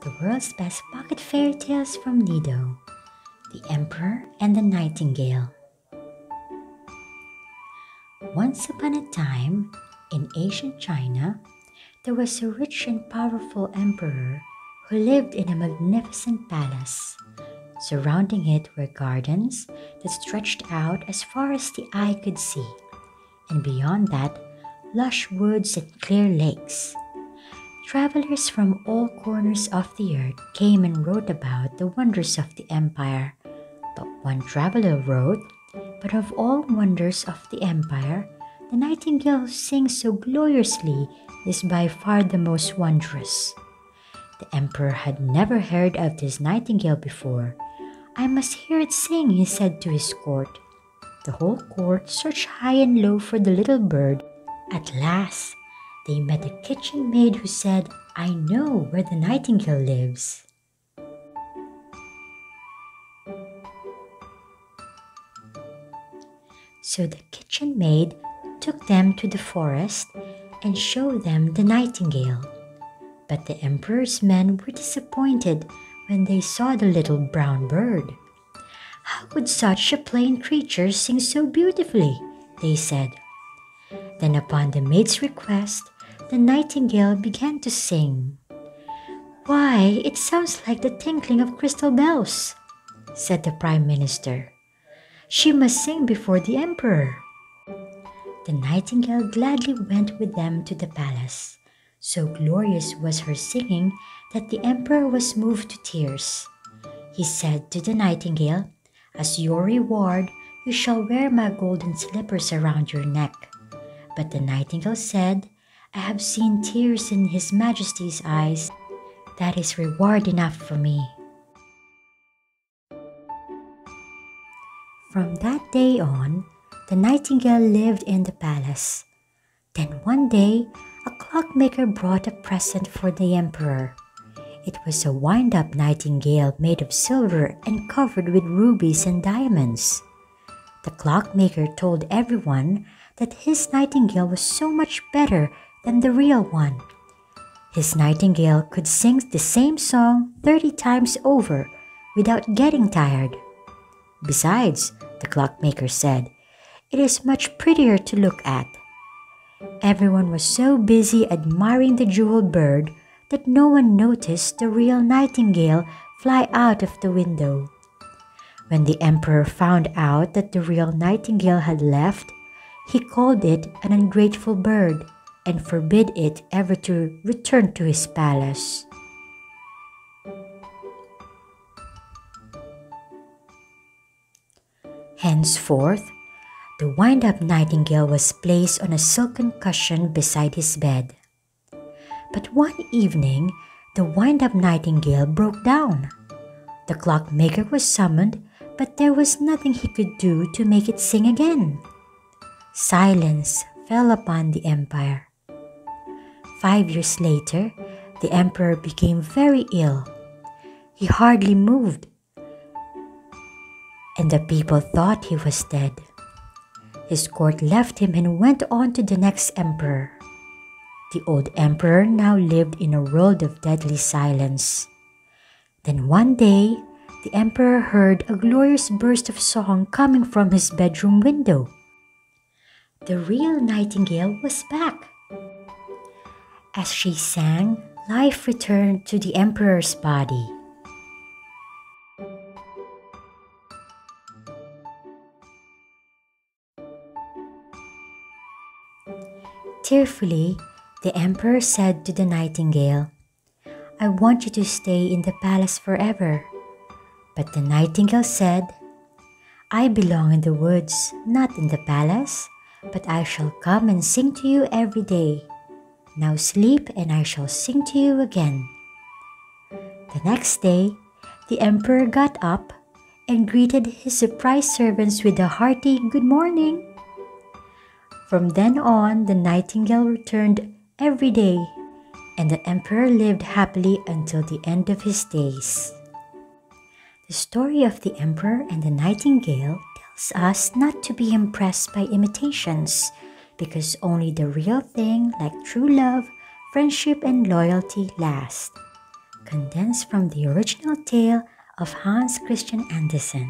the world's best pocket fairy tales from Nido, The Emperor and the Nightingale. Once upon a time, in ancient China, there was a rich and powerful emperor who lived in a magnificent palace. Surrounding it were gardens that stretched out as far as the eye could see, and beyond that, lush woods and clear lakes. Travelers from all corners of the earth came and wrote about the wonders of the empire. But one traveler wrote, "But of all wonders of the empire, the nightingale who sings so gloriously is by far the most wondrous." The emperor had never heard of this nightingale before. "I must hear it sing," he said to his court. The whole court searched high and low for the little bird. At last, they met a kitchen maid who said, "I know where the nightingale lives." So the kitchen maid took them to the forest and showed them the nightingale. But the emperor's men were disappointed when they saw the little brown bird. "How could such a plain creature sing so beautifully?" they said. Then upon the maid's request, the nightingale began to sing. "Why, it sounds like the tinkling of crystal bells," said the prime minister. "She must sing before the emperor." The nightingale gladly went with them to the palace. So glorious was her singing that the emperor was moved to tears. He said to the nightingale, "As your reward, you shall wear my golden slippers around your neck." But the nightingale said, "I have seen tears in His Majesty's eyes. That is reward enough for me." From that day on, the nightingale lived in the palace. Then one day, a clockmaker brought a present for the emperor. It was a wind-up nightingale made of silver and covered with rubies and diamonds. The clockmaker told everyone that his nightingale was so much better than the real one. His nightingale could sing the same song 30 times over without getting tired. Besides, the clockmaker said, it is much prettier to look at. Everyone was so busy admiring the jeweled bird that no one noticed the real nightingale fly out of the window. When the emperor found out that the real nightingale had left, he called it an ungrateful bird and forbid it ever to return to his palace. Henceforth, the wind-up nightingale was placed on a silken cushion beside his bed. But one evening, the wind-up nightingale broke down. The clockmaker was summoned, but there was nothing he could do to make it sing again. Silence fell upon the empire. 5 years later, the emperor became very ill. He hardly moved, and the people thought he was dead. His court left him and went on to the next emperor. The old emperor now lived in a world of deadly silence. Then one day, the emperor heard a glorious burst of song coming from his bedroom window. The real nightingale was back. As she sang, life returned to the emperor's body. Tearfully, the emperor said to the nightingale, "I want you to stay in the palace forever." But the nightingale said, "I belong in the woods, not in the palace, but I shall come and sing to you every day. Now sleep and I shall sing to you again." The next day, the emperor got up and greeted his surprised servants with a hearty "Good morning." From then on, the nightingale returned every day, and the emperor lived happily until the end of his days. The story of the emperor and the nightingale tells us not to be impressed by imitations, because only the real thing, like true love, friendship, and loyalty, last. condensed from the original tale of Hans Christian Andersen.